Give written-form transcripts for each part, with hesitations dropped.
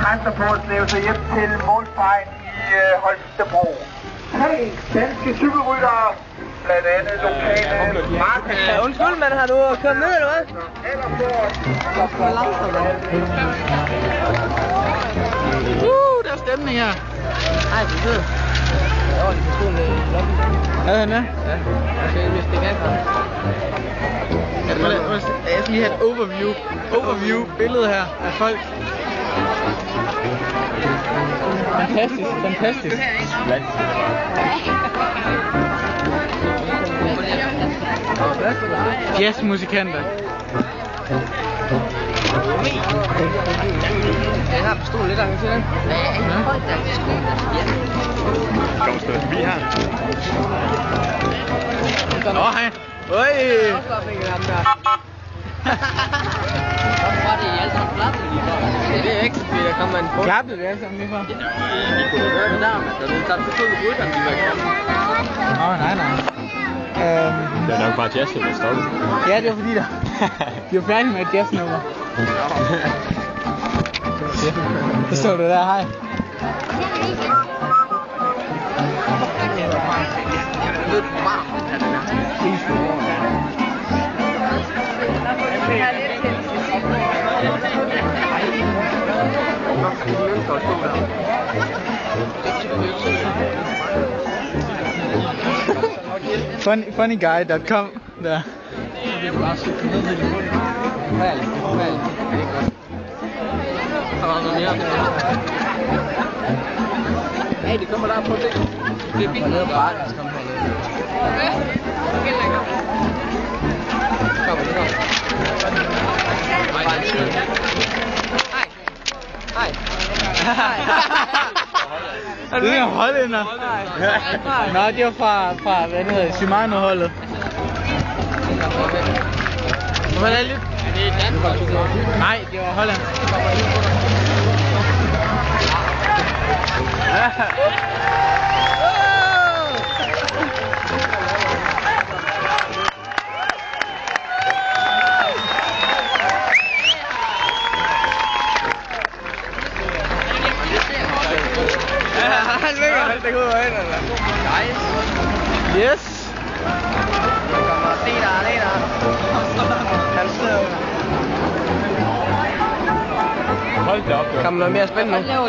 kræfter på at slæve sig hjem til målstregen i Holstebro. 3 danske cykelryttere, blandt andet lokale Martin. Undskyld, men har du kørt ned, eller hvad? Der er stemning her. Ej, det er fedt. Jeg var lige på skolen i London. Er han der? Ja, okay, hvis det kan komme. Jeg skal lige have et overview billede her af folk. Fantastisk. Jazzmusikanter. Jeg har pistolen lidt af til den. Kom sgu da forbi her. Hej. Oj. Hvorfor var det i alle sammen klappet lige før? Det er ikke så fedt, der kommer en bund. Klappede vi alle sammen lige før? Vi kunne høre det der, men da du tager på rytterne, de var ikke kommet. Nej. Det er nok bare jazz, der stoppede. Ja, det var fordi de var færdige med et jazznummer. Så stod du der, hej. Funnyguy.com der. Hey, det kommer der på det. Det er fint. Det er bare, der kommer hernede. Hej. Det er hollænder. Nå, det var fra hvad hedder Shimano-holdet. Hvad er det lidt? Det er dansk. Nej, det var Holland. Han ligger alt det ud af hænderne. Yes. Kommer og se dig alene. Han sidder under. Hold da op, Kommer noget mere spændende nu? det var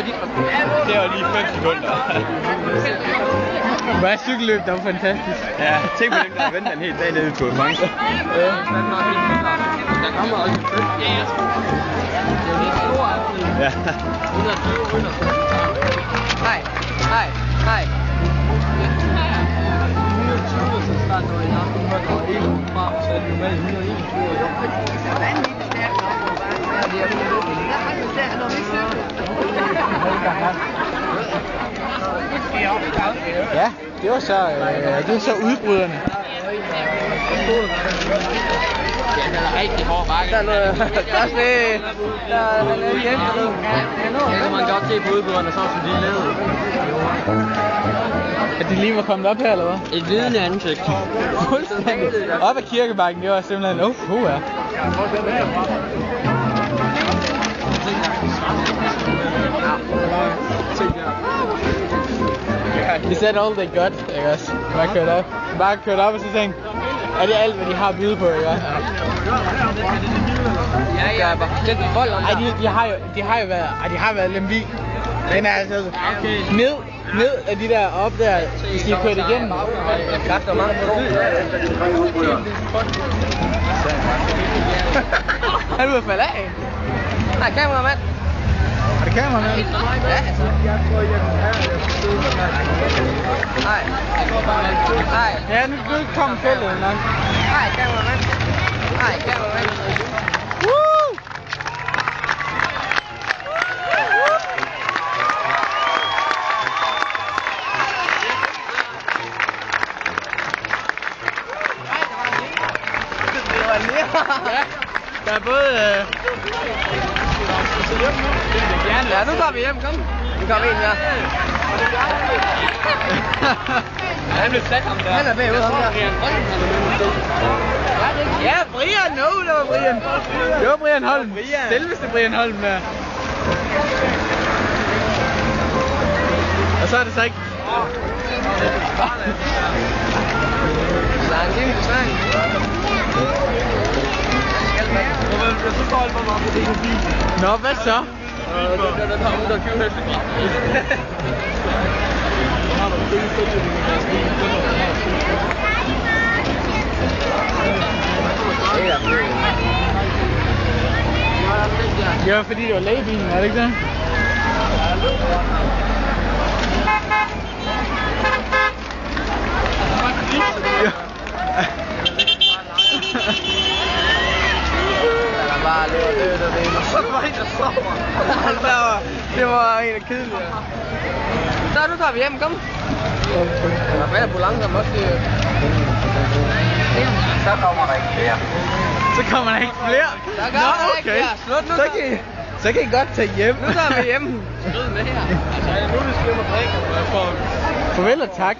lige 5 sekunder. Hvad er cykelløb, der var fantastisk. Ja, tænk på dem, der venter en hel dag nede i Tour de France. Der kommer også en kød. Det er jo lidt stor. Ja. 120 rytter. Hej. 120, så snart når jeg har 101 fra, så er det normalt 121. Ja, det var så udbryderne. Den er rigtig hård bakke. Der er noget, der er noget hjemme. Det kan man godt se på udbryderne, sådan som de er lavet. Er de lige var kommet op her, eller hvad? Et vidende ansigt. Fuldstændig. Op ad Kirkebakken, det var simpelthen, ja. De said all they got, ikke også? Bare kørt op og så tænkte, er det alt, hvad de har at byde på, ikke også? Ja, det er vold. Ej, de har været Lemvig. Den er altså ned af de der op der, hvis de har kørt igennem. Kræfter mange på. Han er ude at falde af. Nej, kameramand. Er det kameramand? Ja, altså. Nej. Ja, nu kommer feltet nok. Nej, kameramand. Woo! Ja, der er både... Ja, nu tager vi hjem, kom. Nu kommer en her. Han blev sat ham der. Han er bagud, ham der. Ja, Brian, det var Brian. Det var Brian Holm. Selveste Brian Holm der. Og så er det så ikke... Nå, hvad så? Ja, fordi det var lægebilen, er det ikke det? Ja. Det var en af kedelige. Så nu tager vi hjem, kom. Hvad er ambulancen også? Så kommer der ikke flere. Så kommer der ikke flere? Nå, okay. Slut nu. Så kan I godt tage hjem. Nu tager vi hjem. Skrid med her. Altså, nu er det skrevet med brik. Farvel og tak.